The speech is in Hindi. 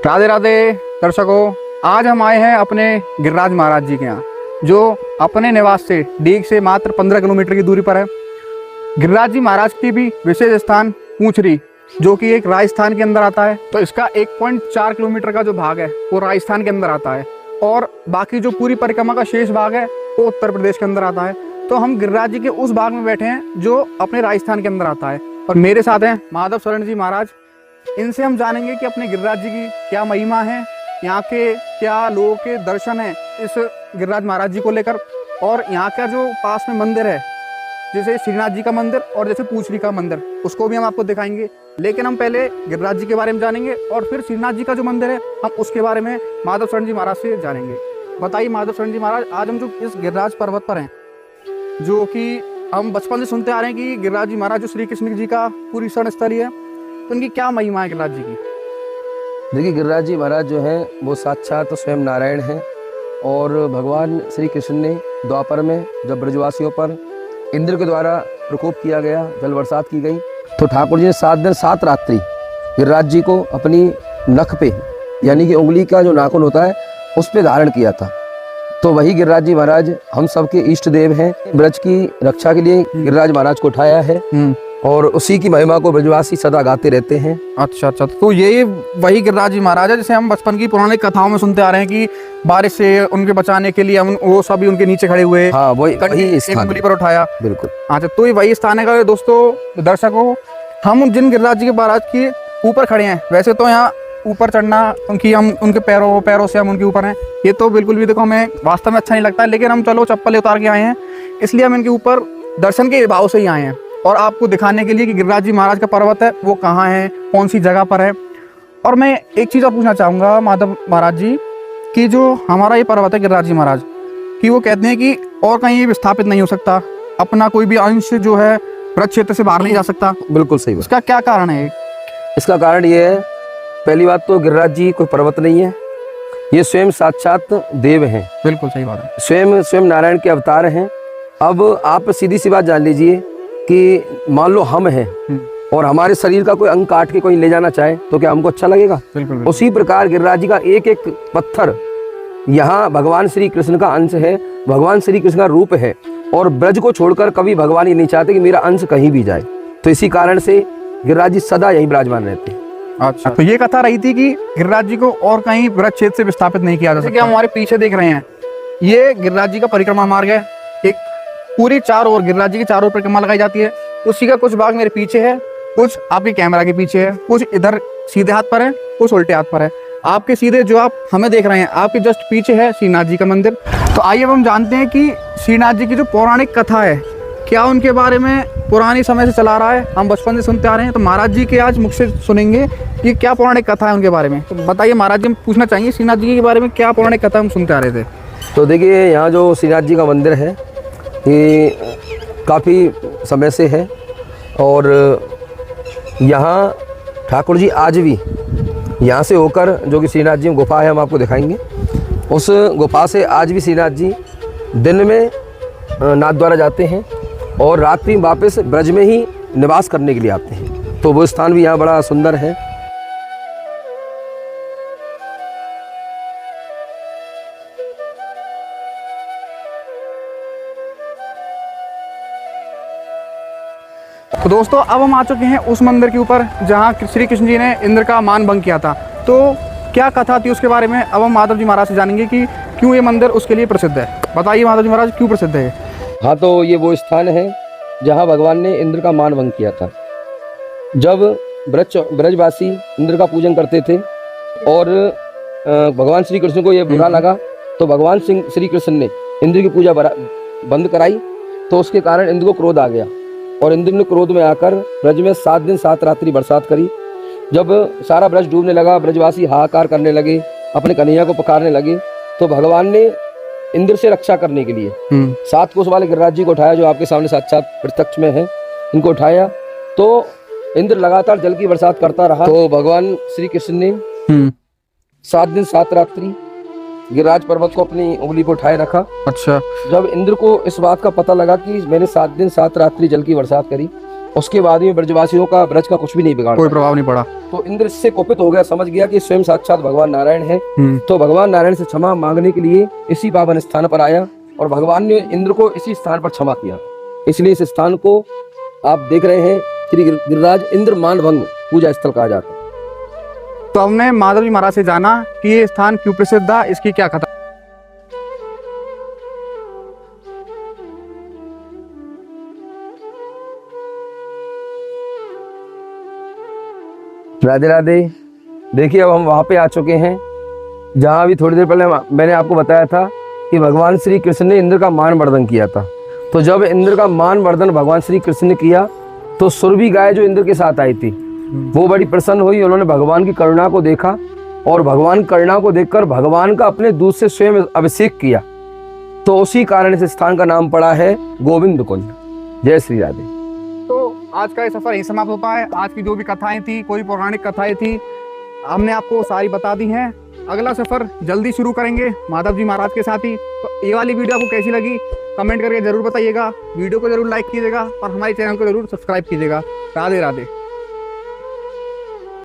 राधे राधे दर्शकों, आज हम आए हैं अपने गिरिराज महाराज जी के यहाँ, जो अपने निवास से डीग से मात्र 15 किलोमीटर की दूरी पर है। गिरिराज जी महाराज की भी विशेष स्थान पूंछरी, जो कि एक राजस्थान के अंदर आता है। तो इसका 1.4 किलोमीटर का जो भाग है वो राजस्थान के अंदर आता है, और बाकी जो पूरी परिक्रमा का शेष भाग है वो उत्तर प्रदेश के अंदर आता है। तो हम गिरिराज जी के उस भाग में बैठे हैं जो अपने राजस्थान के अंदर आता है, और मेरे साथ हैं माधव शरण जी महाराज। इनसे हम जानेंगे कि अपने गिरिराज जी की क्या महिमा है, यहाँ के क्या लोगों के दर्शन हैं इस गिरिराज महाराज जी को लेकर, और यहाँ का जो पास में मंदिर है जैसे श्रीनाथ जी का मंदिर और जैसे पूंछरी का मंदिर, उसको भी हम आपको दिखाएंगे। लेकिन हम पहले गिरिराज जी के बारे में जानेंगे और फिर श्रीनाथ जी का जो मंदिर है हम उसके बारे में माधव शरण जी महाराज से जानेंगे। बताइए माधव शरण जी महाराज, आज हम जो इस गिरिराज पर्वत पर हैं, जो कि हम बचपन से सुनते आ रहे हैं कि गिरिराज जी महाराज जो श्री कृष्ण जी का पूरी शरण स्थली है, तो उनकी क्या महिमा है गिरिराज जी की? देखिए, गिरिराज जी महाराज जो हैं वो साक्षात तो स्वयं नारायण हैं, और भगवान श्री कृष्ण ने द्वापर में जब ब्रजवासियों पर इंद्र के द्वारा प्रकोप किया गया, जल बरसात की गई, तो ठाकुर जी ने 7 दिन 7 रात्रि गिरिराज जी को अपनी नख पे, यानी कि उंगली का जो नाखून होता है उस पे धारण किया था। तो वही गिरिराज जी महाराज हम सबके इष्ट देव हैं। ब्रज की रक्षा के लिए गिरिराज महाराज को उठाया है, और उसी की महिमा को ब्रजवासी सदा गाते रहते हैं। अच्छा, तो ये वही गिरिराज जी महाराज है जिसे हम बचपन की पुरानी कथाओं में सुनते आ रहे हैं कि बारिश से उनके बचाने के लिए वो सभी उनके नीचे खड़े हुए। हाँ, वही उंगली पर उठाया। बिल्कुल। अच्छा, तो ये वही स्थान है। दोस्तों दर्शकों, हम जिन गिरिराज जी के महाराज के ऊपर खड़े हैं, वैसे तो यहाँ ऊपर चढ़ना हम उनके पैरों से हम उनके ऊपर हैं, ये तो बिल्कुल भी देखो हमें वास्तव में अच्छा नहीं लगता, लेकिन हम चलो चप्पल उतार के आए हैं, इसलिए हम इनके ऊपर दर्शन के भाव से ही आए हैं, और आपको दिखाने के लिए कि गिरिराज जी महाराज का पर्वत है वो कहाँ है, कौन सी जगह पर है। और मैं एक चीज़ और पूछना चाहूँगा माधव महाराज जी, कि जो हमारा ये पर्वत है गिरिराज जी महाराज, कि वो कहते हैं कि और कहीं विस्थापित नहीं हो सकता, अपना कोई भी अंश जो है ब्रज क्षेत्र से बाहर नहीं जा सकता। बिल्कुल सही। इसका क्या कारण है? इसका कारण ये है, पहली बात तो गिरिराज जी कोई पर्वत नहीं है, ये स्वयं साक्षात देव हैं। बिल्कुल सही बात है। स्वयं नारायण के अवतार हैं। अब आप सीधी सी बात जान लीजिए कि मान लो हम हैं और हमारे शरीर का कोई अंग काट के कोई ले जाना चाहे तो क्या हमको अच्छा लगेगा? बिल्कुल। उसी प्रकार गिरिराज जी का एक एक पत्थर यहाँ भगवान श्री कृष्ण का अंश है, भगवान श्री कृष्ण का रूप है, और ब्रज को छोड़कर कभी भगवान ये नहीं चाहते कि मेरा अंश कहीं भी जाए। तो इसी कारण से गिरिराज जी सदा यहीं विराजमान रहते हैं। अच्छा, तो ये कथा रही थी कि गिरिराज जी को और कहीं ब्रज क्षेत्र से विस्थापित नहीं किया जा सकता। हम हमारे पीछे देख रहे हैं, ये गिरिराज जी का परिक्रमा मार्ग है। एक पूरी चारों ओर गिरिराज जी की चारों ओर परिक्रमा लगाई जाती है। उसी का कुछ भाग मेरे पीछे है, कुछ आपके कैमरा के पीछे है, कुछ इधर सीधे हाथ पर है, कुछ उल्टे हाथ पर है। आपके सीधे जो आप हमें देख रहे हैं, आपके जस्ट पीछे है श्रीनाथ जी का मंदिर। तो आइए अब हम जानते हैं कि श्रीनाथ जी की जो पौराणिक कथा है, क्या उनके बारे में पुरानी समय से चला रहा है, हम बचपन से सुनते आ रहे हैं। तो महाराज जी के आज मुख से सुनेंगे कि क्या पौराणिक कथा है उनके बारे में। तो बताइए महाराज जी, हम पूछना चाहेंगे श्रीनाथ जी के बारे में क्या पौराणिक कथा हम सुनते आ रहे थे। तो देखिए, यहाँ जो श्रीनाथ जी का मंदिर है ये काफ़ी समय से है, और यहाँ ठाकुर जी आज भी यहाँ से होकर, जो कि श्रीनाथ जी में गुफा है हम आपको दिखाएंगे, उस गुफा से आज भी श्रीनाथ जी दिन में नाथ द्वारा जाते हैं और रात्रि वापस ब्रज में ही निवास करने के लिए आते हैं। तो वो स्थान भी यहाँ बड़ा सुंदर है। तो दोस्तों, अब हम आ चुके हैं उस मंदिर के ऊपर जहाँ श्री कृष्ण जी ने इंद्र का मान भंग किया था। तो क्या कथा थी उसके बारे में अब हम माधव जी महाराज से जानेंगे कि क्यों ये मंदिर उसके लिए प्रसिद्ध है। बताइए माधव जी महाराज, क्यों प्रसिद्ध है? हाँ, तो ये वो स्थान है जहाँ भगवान ने इंद्र का मान भंग किया था। जब ब्रजवासी इंद्र का पूजन करते थे और भगवान श्री कृष्ण को ये बुरा लगा, तो भगवान श्री कृष्ण ने इंद्र की पूजा बंद कराई। तो उसके कारण इंद्र को क्रोध आ गया, और इंद्र ने क्रोध में आकर ब्रज में 7 दिन 7 रात्रि बरसात करी। जब सारा ब्रज डूबने लगा, ब्रजवासी हाहाकार करने लगे, अपने कन्हैया को पुकारने लगे, तो भगवान ने इंद्र से रक्षा करने के लिए 7 कोस वाले गिरिराज जी को उठाया, जो आपके सामने साक्षात प्रत्यक्ष में है। इनको उठाया तो इंद्र लगातार जल की बरसात करता रहा। तो भगवान श्री कृष्ण ने 7 दिन 7 रात्रि गिरिराज पर्वत को अपनी उंगली पर उठाए रखा। अच्छा। जब इंद्र को इस बात का पता लगा कि मैंने 7 दिन 7 रात्रि जल की बरसात करी, उसके बाद में ब्रजवासियों का ब्रज का कुछ भी नहीं बिगाड़ा। कोई प्रभाव नहीं पड़ा। तो इंद्र इससे कोपित हो गया, समझ गया कि स्वयं साक्षात भगवान नारायण है। हम्म। तो भगवान नारायण से क्षमा मांगने के लिए इसी पावन स्थान पर आया और भगवान ने इंद्र को इसी स्थान पर क्षमा किया। इसलिए इस स्थान को आप देख रहे हैं श्री गिरिराज इंद्र मानभंग पूजा स्थल कहा जाता है। तो हमने माधव जी महाराज से जाना कि ये स्थान क्यों प्रसिद्ध है, इसकी क्या कथा। राधे राधे। देखिए अब हम वहाँ पे आ चुके हैं जहाँ अभी थोड़ी देर पहले मैंने आपको बताया था कि भगवान श्री कृष्ण ने इंद्र का मान वर्धन किया था। तो जब इंद्र का मान वर्धन भगवान श्री कृष्ण ने किया तो सुरभि गाय जो इंद्र के साथ आई थी वो बड़ी प्रसन्न हुई। उन्होंने भगवान की करुणा को देखा और भगवान करुणा को देखकर भगवान का अपने दूध से स्वयं अभिषेक किया। तो उसी कारण इस स्थान का नाम पड़ा है गोविंद कुंज। जय श्री राधे। तो आज का ये सफर यहीं समाप्त होता है। आज की जो भी कथाएं थी, कोई पौराणिक कथाएं थी, हमने आपको सारी बता दी हैं। अगला सफर जल्दी शुरू करेंगे माधव जी महाराज के साथ ही। तो ये वाली वीडियो आपको कैसी लगी कमेंट करके जरूर बताइएगा। वीडियो को जरूर लाइक कीजिएगा और हमारे चैनल को जरूर सब्सक्राइब कीजिएगा। राधे राधे।